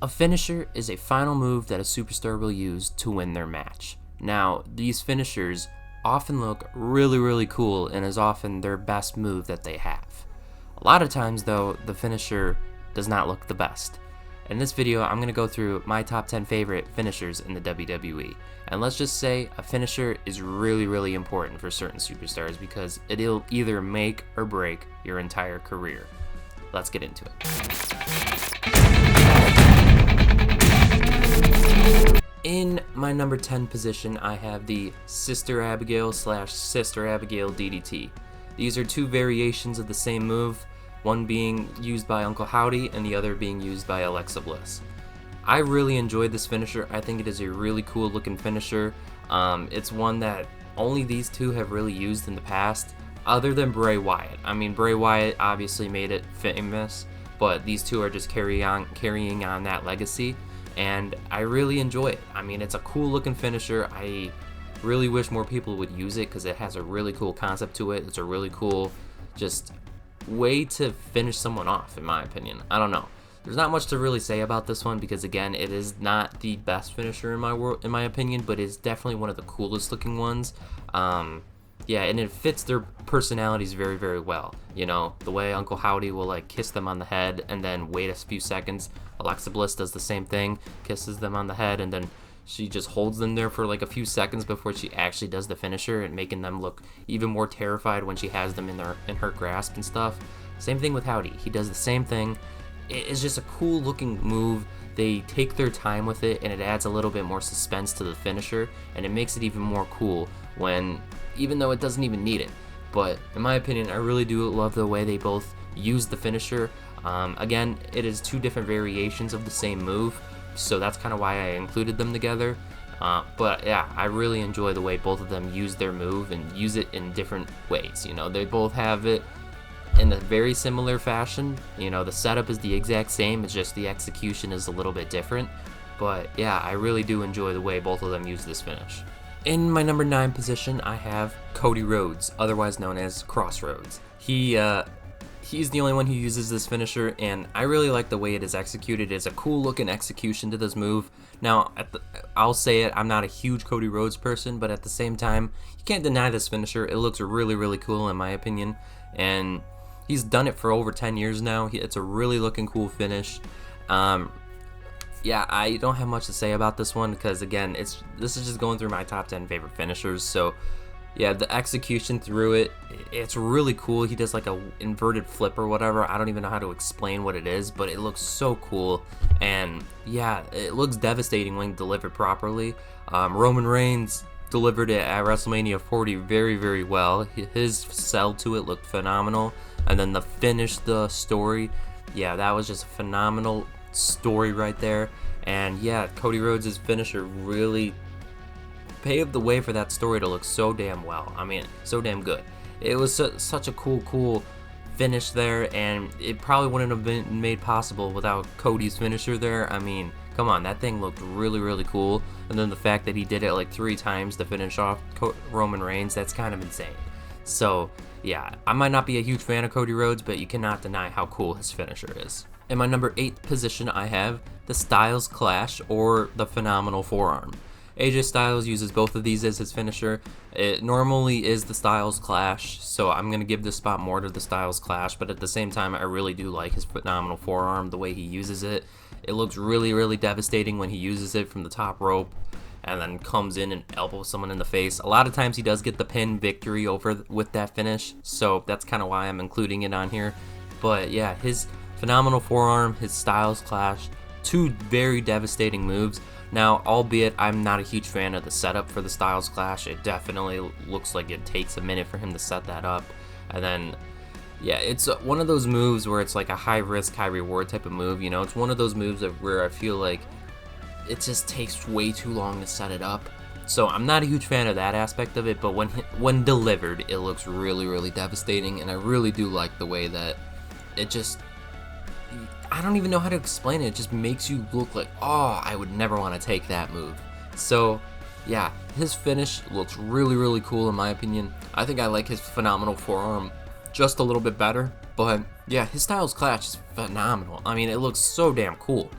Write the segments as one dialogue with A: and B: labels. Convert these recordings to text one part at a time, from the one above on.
A: A finisher is a final move that a superstar will use to win their match. Now, these finishers often look really cool and is often their best move that they have. A lot of times though, the finisher does not look the best. In this video, I'm going to go through my top 10 favorite finishers in the WWE. And let's just say a finisher is really important for certain superstars because it'll either make or break your entire career. Let's get into it. In my number 10 position, I have the Sister Abigail / Sister Abigail DDT. These are two variations of the same move, one being used by Uncle Howdy and the other being used by Alexa Bliss. I really enjoyed this finisher. I think it is a really cool looking finisher. It's one that only these two have really used in the past, other than Bray Wyatt. I mean, Bray Wyatt obviously made it famous, but these two are just carrying on that legacy. And I really enjoy it. I mean, it's a cool looking finisher. I really wish more people would use it because it has a really cool concept to it. It's a really cool just way to finish someone off, in my opinion. I don't know. There's not much to really say about this one because, again, it is not the best finisher in my opinion, but it's definitely one of the coolest looking ones. Yeah, and it fits their personalities very well. You know, the way Uncle Howdy will like kiss them on the head and then wait a few seconds. Alexa Bliss does the same thing, kisses them on the head, and then she just holds them there for like a few seconds before she actually does the finisher, and making them look even more terrified when she has them in her grasp and stuff. Same thing with Howdy. He does the same thing. It's just a cool looking move. They take their time with it, and it adds a little bit more suspense to the finisher, and it makes it even more cool even though it doesn't even need it. But in my opinion, I really do love the way they both use the finisher. Again, it is two different variations of the same move, so that's kind of why I included them together. But yeah, I really enjoy the way both of them use their move and use it in different ways. You know, they both have it in a very similar fashion. You know, the setup is the exact same, it's just the execution is a little bit different. But yeah, I really do enjoy the way both of them use this finish. In my number 9 position, I have Cody Rhodes, otherwise known as Crossroads. He's the only one who uses this finisher, and I really like the way it is executed. It's a cool looking execution to this move. Now, I'll say it, I'm not a huge Cody Rhodes person, but at the same time, you can't deny this finisher. It looks really cool in my opinion, and he's done it for over 10 years now. It's a really looking cool finish. Yeah, I don't have much to say about this one because, again, this is just going through my top 10 favorite finishers. So yeah, the execution through it's really cool. He does like a inverted flip or whatever. I don't even know how to explain what it is, but it looks so cool. And yeah, it looks devastating when delivered properly. Roman Reigns delivered it at WrestleMania 40 very well. His sell to it looked phenomenal. And then the finish, the story, yeah, that was just a phenomenal story right there. And yeah, Cody Rhodes' finisher really paved the way for that story to look so damn well. I mean, so damn good. It was such a cool finish there, and it probably wouldn't have been made possible without Cody's finisher there. I mean, come on, that thing looked really cool. And then the fact that he did it like 3 times to finish off Roman Reigns, that's kind of insane. So yeah, I might not be a huge fan of Cody Rhodes, but you cannot deny how cool his finisher is. In my number 8 position, I have the Styles Clash, or the Phenomenal Forearm. AJ Styles uses both of these as his finisher. It normally is the Styles Clash, so I'm going to give this spot more to the Styles Clash, but at the same time, I really do like his Phenomenal Forearm, the way he uses it. It looks really devastating when he uses it from the top rope and then comes in and elbows someone in the face. A lot of times he does get the pin victory with that finish, so that's kind of why I'm including it on here. But yeah, his Phenomenal Forearm, his Styles Clash, two very devastating moves. Now, albeit I'm not a huge fan of the setup for the Styles Clash, it definitely looks like it takes a minute for him to set that up. And then, yeah, it's one of those moves where it's like a high risk, high reward type of move. You know, it's one of those moves where I feel like it just takes way too long to set it up. So I'm not a huge fan of that aspect of it, but when delivered, it looks really devastating, and I really do like the way that it just, I don't even know how to explain it. It just makes you look like, oh, I would never want to take that move. So yeah, his finish looks really cool in my opinion. I think I like his Phenomenal Forearm just a little bit better, but yeah, his Styles Clash is phenomenal. I mean, it looks so damn cool.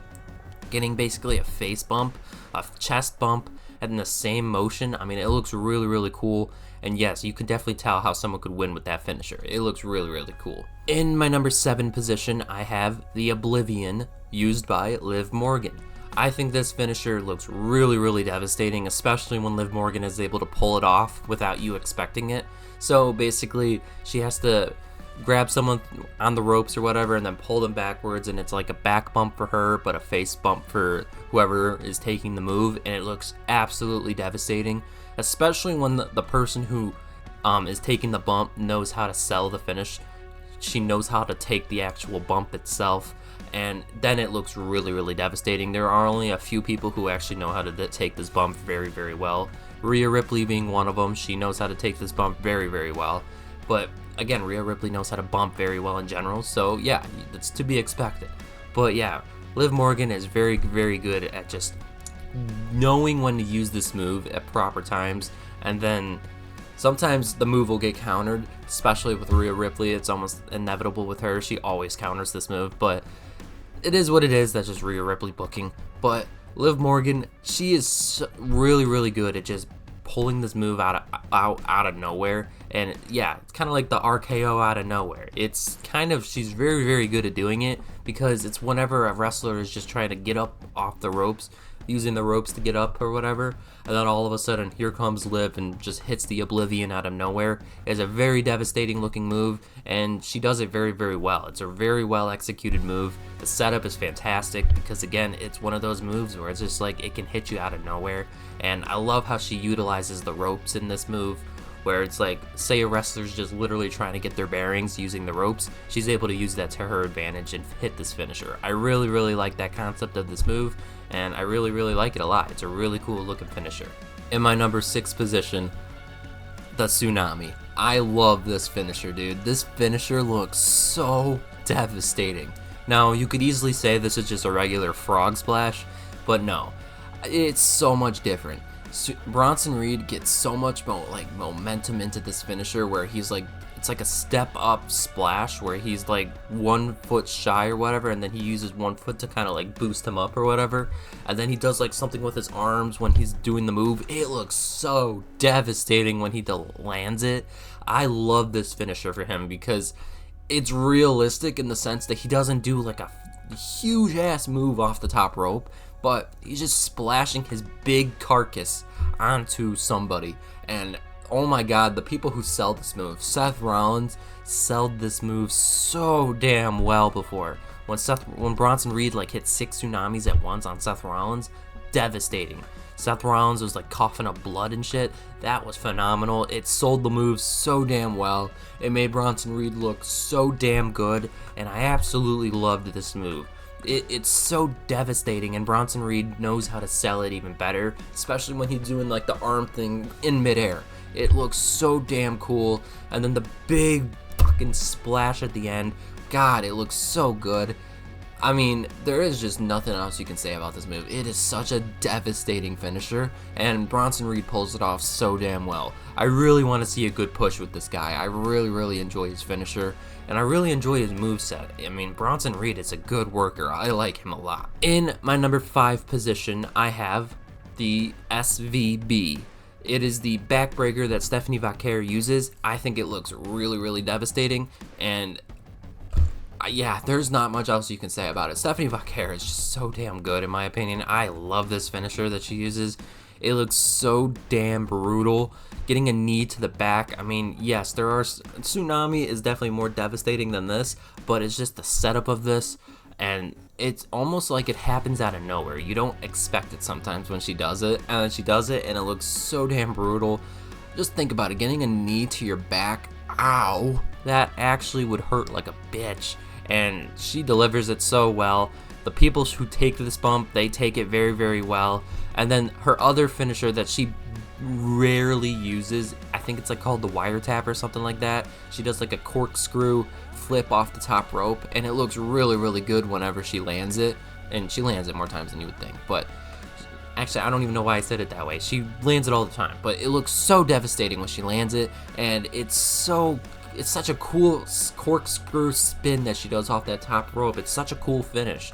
A: getting basically a face bump, a chest bump, and in the same motion. I mean, it looks really, really cool. And yes, you can definitely tell how someone could win with that finisher. It looks really, really cool. In my number 7 position, I have the Oblivion used by Liv Morgan. I think this finisher looks really, really devastating, especially when Liv Morgan is able to pull it off without you expecting it. So basically, she has to grab someone on the ropes or whatever and then pull them backwards, and it's like a back bump for her but a face bump for whoever is taking the move, and it looks absolutely devastating, especially when the person who is taking the bump knows how to sell the finish. She knows how to take the actual bump itself, and then it looks really, really devastating. There are only a few people who actually know how to take this bump very, very well. Rhea Ripley being one of them. She knows how to take this bump very, very well. But again, Rhea Ripley knows how to bump very well in general, so yeah, it's to be expected. But yeah, Liv Morgan is very, very good at just knowing when to use this move at proper times, and then sometimes the move will get countered, especially with Rhea Ripley. It's almost inevitable with her. She always counters this move, but it is what it is. That's just Rhea Ripley booking. But Liv Morgan, she is really, really good at just pulling this move out of nowhere. And yeah, it's kind of like the RKO out of nowhere. It's kind of, she's very, very good at doing it, because it's whenever a wrestler is just trying to get up off the ropes, using the ropes to get up or whatever, and then all of a sudden here comes Liv and just hits the Oblivion out of nowhere. It's a very devastating looking move, and she does it very, very well. It's a very well executed move. The setup is fantastic because, again, it's one of those moves where it's just like it can hit you out of nowhere, and I love how she utilizes the ropes in this move, where it's like, say a wrestler's just literally trying to get their bearings using the ropes, she's able to use that to her advantage and hit this finisher. I really, really like that concept of this move, and I really, really like it a lot. It's a really cool looking finisher. In my number 6 position, the Tsunami. I love this finisher, dude. This finisher looks so devastating. Now, you could easily say this is just a regular frog splash, but no, it's so much different. Bronson Reed gets so much momentum into this finisher, where he's like, it's like a step up splash where he's like 1 foot shy or whatever, and then he uses 1 foot to kind of like boost him up or whatever, and then he does like something with his arms when he's doing the move. It looks so devastating when he lands it. I love this finisher for him because it's realistic in the sense that he doesn't do like a huge ass move off the top rope, but he's just splashing his big carcass onto somebody. And oh my god, the people who sell this move, Seth Rollins sold this move so damn well before. When Bronson Reed like hit 6 tsunamis at once on Seth Rollins, devastating. Seth Rollins was like coughing up blood and shit. That was phenomenal. It sold the move so damn well. It made Bronson Reed look so damn good, and I absolutely loved this move. It's so devastating, and Bronson Reed knows how to sell it even better, especially when he's doing like the arm thing in midair. It looks so damn cool, and then the big fucking splash at the end. God, it looks so good. I mean, there is just nothing else you can say about this move. It is such a devastating finisher, and Bronson Reed pulls it off so damn well. I really want to see a good push with this guy. I really, really enjoy his finisher, and I really enjoy his moveset. I mean, Bronson Reed is a good worker. I like him a lot. In my number 5 position, I have the SVB. It is the backbreaker that Stephanie Vaquer uses. I think it looks really, really devastating, and yeah, there's not much else you can say about it. Stephanie Vaquer is just so damn good, in my opinion. I love this finisher that she uses. It looks so damn brutal. Getting a knee to the back, I mean, yes, Tsunami is definitely more devastating than this, but it's just the setup of this, and it's almost like it happens out of nowhere. You don't expect it sometimes when she does it, and then she does it, and it looks so damn brutal. Just think about it, getting a knee to your back, ow, that actually would hurt like a bitch. And she delivers it so well. The people who take this bump, they take it very, very well. And then her other finisher that she rarely uses, I think it's like called the wiretap or something like that. She does like a corkscrew flip off the top rope, and it looks really, really good whenever she lands it. And she lands it more times than you would think, but actually, I don't even know why I said it that way. She lands it all the time, but it looks so devastating when she lands it, and it's such a cool corkscrew spin that she does off that top rope. It's such a cool finish.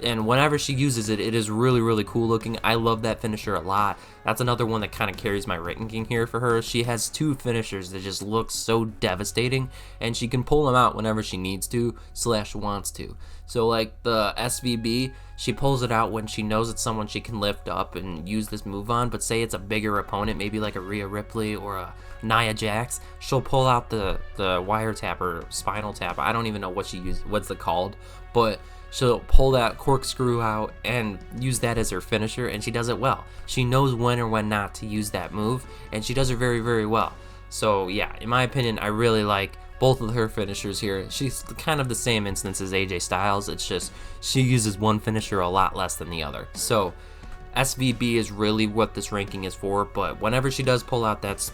A: And whenever she uses it, it is really, really cool looking. I love that finisher a lot. That's another one that kind of carries my ranking here for her. She has two finishers that just look so devastating, and she can pull them out whenever she needs to / wants to. So like the SVB, she pulls it out when she knows it's someone she can lift up and use this move on. But say it's a bigger opponent, maybe like a Rhea Ripley or a Nia Jax, she'll pull out the wire tap or spinal tap. I don't even know what she uses, what's it called, but she'll pull that corkscrew out and use that as her finisher, and she does it well. She knows when or when not to use that move, and she does it very, very well. So yeah, in my opinion, I really like both of her finishers here. She's kind of the same instance as AJ Styles. It's just she uses one finisher a lot less than the other. So SVB is really what this ranking is for, but whenever she does pull out that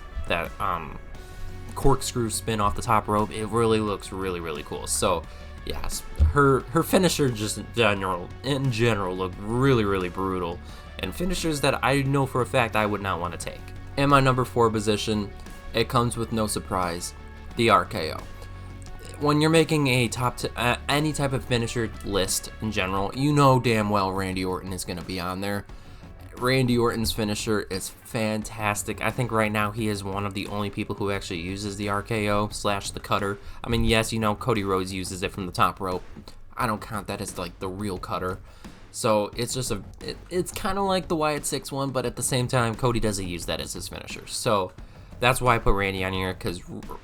A: corkscrew spin off the top rope, it really looks really, really cool. So yes, her finisher just in general look really, really brutal, and finishers that I know for a fact I would not want to take. In my number 4 position, it comes with no surprise, the RKO. When you're making a any type of finisher list in general, you know damn well Randy Orton is going to be on there. Randy Orton's finisher is fantastic. I think right now he is one of the only people who actually uses the RKO / the cutter. I mean, yes, you know, Cody Rhodes uses it from the top rope. I don't count that as like the real cutter. So it's just it's kind of like the Wyatt 6 one, but at the same time, Cody doesn't use that as his finisher. So that's why I put Randy on here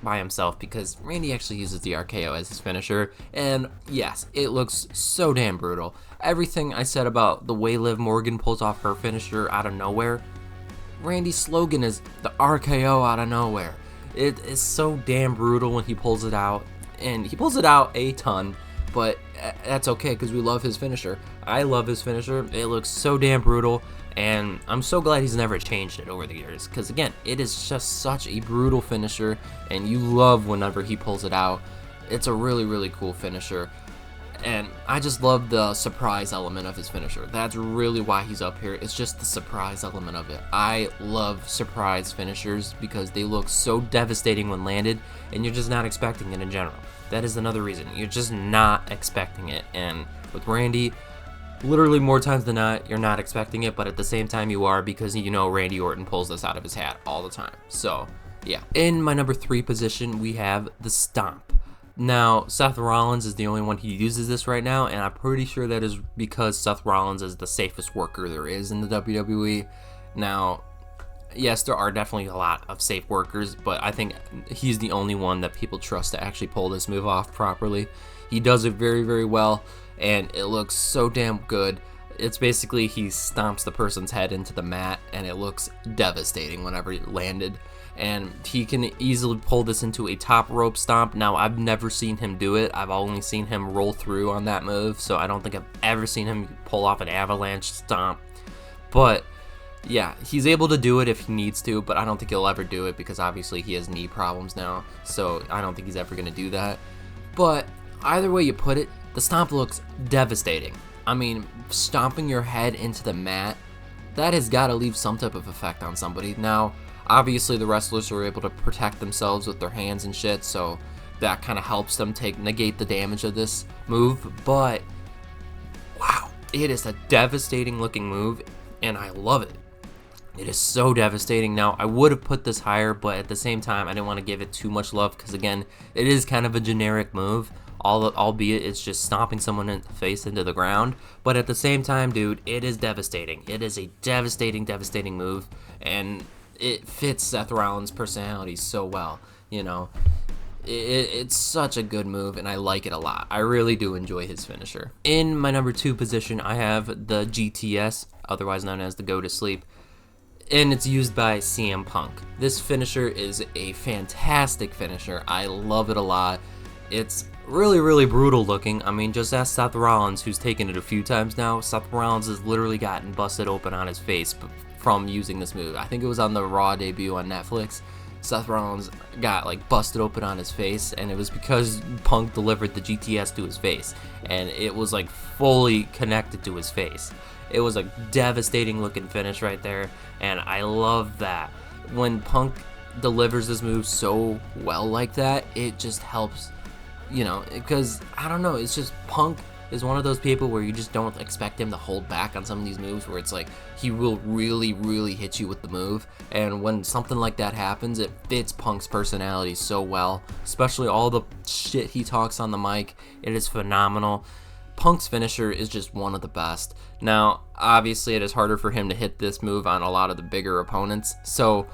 A: by himself, because Randy actually uses the RKO as his finisher. And yes, it looks so damn brutal. Everything I said about the way Liv Morgan pulls off her finisher out of nowhere, Randy's slogan is the RKO out of nowhere. It is so damn brutal when he pulls it out, and he pulls it out a ton, but that's okay because we love his finisher. I love his finisher. It looks so damn brutal, and I'm so glad he's never changed it over the years, because again, it is just such a brutal finisher, and you love whenever he pulls it out. It's a really, really cool finisher, and I just love the surprise element of his finisher. That's really why he's up here. It's just the surprise element of it. I love surprise finishers because they look so devastating when landed, and you're just not expecting it in general. That is another reason. You're just not expecting it, and with Randy, literally more times than not, you're not expecting it, but at the same time you are, because you know Randy Orton pulls this out of his hat all the time. So yeah. In my number 3 position, we have the Stomp. Now, Seth Rollins is the only one who uses this right now, and I'm pretty sure that is because Seth Rollins is the safest worker there is in the WWE. Now, yes, there are definitely a lot of safe workers, but I think he's the only one that people trust to actually pull this move off properly. He does it very, very well, and it looks so damn good. It's basically he stomps the person's head into the mat, and it looks devastating whenever it landed. And he can easily pull this into a top rope stomp. Now, I've never seen him do it. I've only seen him roll through on that move, so I don't think I've ever seen him pull off an avalanche stomp. But yeah, he's able to do it if he needs to, but I don't think he'll ever do it because obviously he has knee problems now, so I don't think he's ever going to do that. But either way you put it, the stomp looks devastating. I mean, stomping your head into the mat, that has got to leave some type of effect on somebody. Now, obviously the wrestlers are able to protect themselves with their hands and shit, so that kind of helps them negate the damage of this move, but wow, it is a devastating looking move, and I love it. It is so devastating. Now, I would have put this higher, but at the same time, I didn't want to give it too much love because, again, it is kind of a generic move, albeit it's just stomping someone in the face into the ground. But at the same time, dude, it is devastating. It is a devastating, devastating move, and it fits Seth Rollins' personality so well, you know. It's such a good move, and I like it a lot. I really do enjoy his finisher. In my number 2 position, I have the GTS, otherwise known as the Go to Sleep, and it's used by CM Punk. This finisher is a fantastic finisher. I love it a lot. It's really, really brutal looking. I mean, just ask Seth Rollins, who's taken it a few times now. Seth Rollins has literally gotten busted open on his face from using this move. I think it was on the Raw debut on Netflix. Seth Rollins got like busted open on his face, and it was because Punk delivered the GTS to his face, and it was like fully connected to his face. It was a devastating looking finish right there, and I love that. When Punk delivers this move so well like that, it just helps, you know, because I don't know, it's just Punk is one of those people where you just don't expect him to hold back on some of these moves, where it's like he will really, really hit you with the move. And when something like that happens, it fits Punk's personality so well, especially all the shit he talks on the mic. It is phenomenal. Punk's finisher is just one of the best. Now, obviously, it is harder for him to hit this move on a lot of the bigger opponents. So,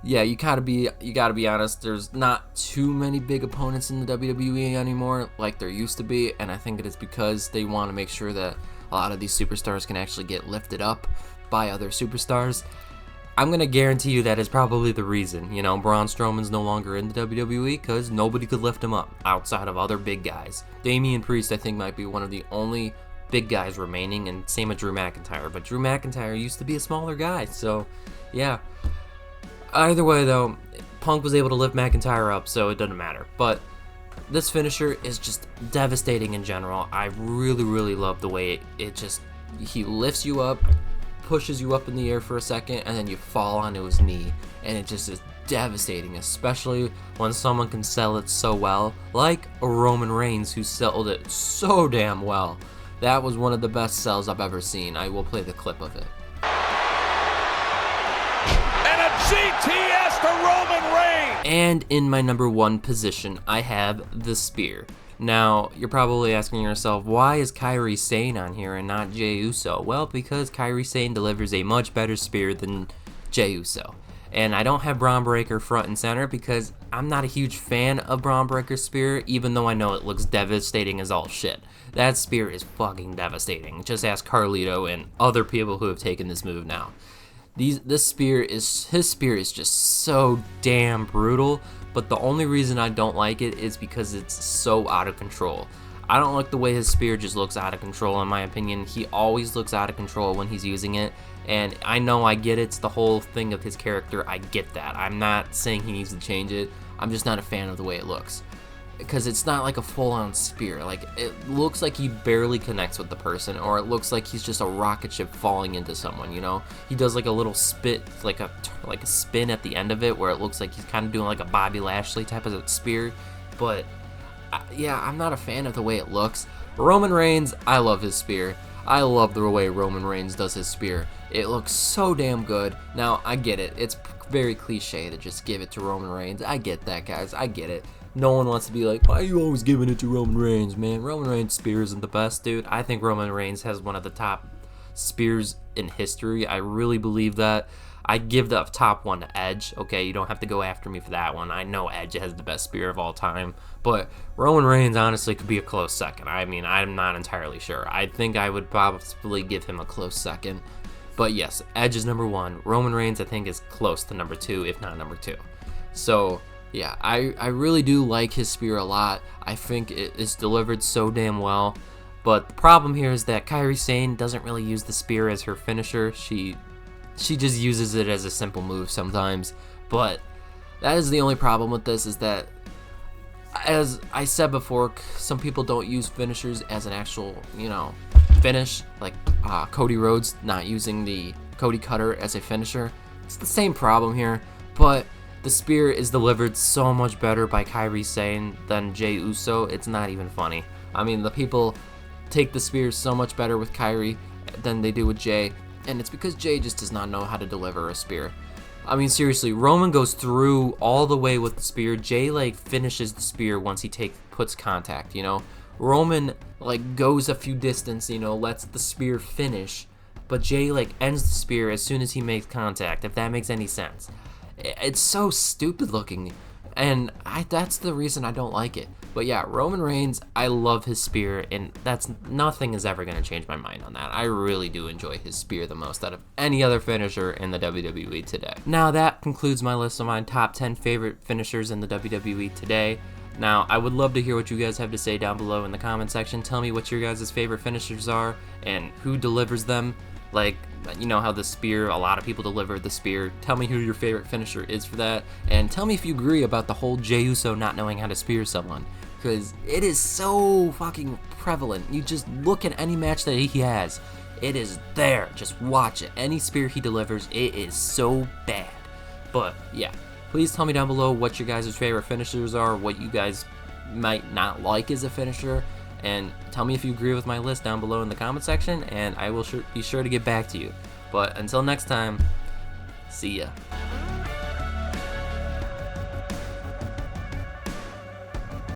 A: yeah, you gotta be honest. There's not too many big opponents in the WWE anymore like there used to be, and I think it is because they want to make sure that a lot of these superstars can actually get lifted up by other superstars. I'm gonna guarantee you that is probably the reason. You know, Braun Strowman's no longer in the WWE because nobody could lift him up outside of other big guys. Damian Priest, I think, might be one of the only big guys remaining, and same with Drew McIntyre. But Drew McIntyre used to be a smaller guy, so yeah. Either way, though, Punk was able to lift McIntyre up, so it doesn't matter. But this finisher is just devastating in general. I really, really love the way he lifts you up, pushes you up in the air for a second, and then you fall onto his knee, and it just is devastating, especially when someone can sell it so well, like a Roman Reigns, who sold it so damn well. That was one of the best sells I've ever seen. I will play the clip of it.
B: And a GTS to Roman Reigns!
A: And in my number 1 position, I have the spear. Now, you're probably asking yourself, why is Kairi Sane on here and not Jey Uso? Well, because Kairi Sane delivers a much better spear than Jey Uso. And I don't have Braun Breaker front and center because I'm not a huge fan of Braun Breaker's spear, even though I know it looks devastating as all shit. That spear is fucking devastating. Just ask Carlito and other people who have taken this move now. His spear is just so damn brutal, but the only reason I don't like it is because it's so out of control. I don't like the way his spear just looks out of control, in my opinion. He always looks out of control when he's using it, and I know I get it's the whole thing of his character. I get that. I'm not saying he needs to change it. I'm just not a fan of the way it looks. Because it's not like a full-on spear. Like, it looks like he barely connects with the person, or it looks like he's just a rocket ship falling into someone, you know? He does like a little spit, like a spin at the end of it, where it looks like he's kind of doing like a Bobby Lashley type of spear. But, yeah, I'm not a fan of the way it looks. Roman Reigns, I love his spear. I love the way Roman Reigns does his spear. It looks so damn good. Now, I get it. It's very cliche to just give it to Roman Reigns. I get that, guys. I get it. No one wants to be like, why are you always giving it to Roman Reigns, man? Roman Reigns' spear isn't the best, dude. I think Roman Reigns has one of the top spears in history. I really believe that. I give the top one to Edge. Okay, you don't have to go after me for that one. I know Edge has the best spear of all time. But Roman Reigns honestly could be a close second. I mean, I'm not entirely sure. I think I would probably give him a close second. But yes, Edge is number 1. Roman Reigns, I think, is close to number 2, if not number 2. So, yeah, I really do like his spear a lot. I think it is delivered so damn well. But the problem here is that Kairi Sane doesn't really use the spear as her finisher. She just uses it as a simple move sometimes. But that is the only problem with this, is that, as I said before, some people don't use finishers as an actual, finish. Like Cody Rhodes not using the Cody Cutter as a finisher. It's the same problem here, but the spear is delivered so much better by Kairi Sane than Jey Uso. It's not even funny. I mean, the people take the spear so much better with Kairi than they do with Jey, and it's because Jey just does not know how to deliver a spear. I mean, seriously, Roman goes through all the way with the spear. Jey, finishes the spear once he puts contact, Roman, goes a few distance, lets the spear finish, but Jey, ends the spear as soon as he makes contact, if that makes any sense. It's so stupid looking, and that's the reason I don't like it. But yeah, Roman Reigns, I love his spear, and nothing is ever going to change my mind on that. I really do enjoy his spear the most out of any other finisher in the WWE today. Now that concludes my list of my top 10 favorite finishers in the WWE today. Now, I would love to hear what you guys have to say down below in the comment section. Tell me what your guys' favorite finishers are and who delivers them. How the spear, a lot of people deliver the spear. Tell me who your favorite finisher is for that. And tell me if you agree about the whole Jey Uso not knowing how to spear someone. Because it is so fucking prevalent. You just look at any match that he has. It is there. Just watch it. Any spear he delivers, it is so bad. But yeah, please tell me down below what your guys' favorite finishers are, what you guys might not like as a finisher. And tell me if you agree with my list down below in the comment section, and I will be sure to get back to you. But until next time, see ya.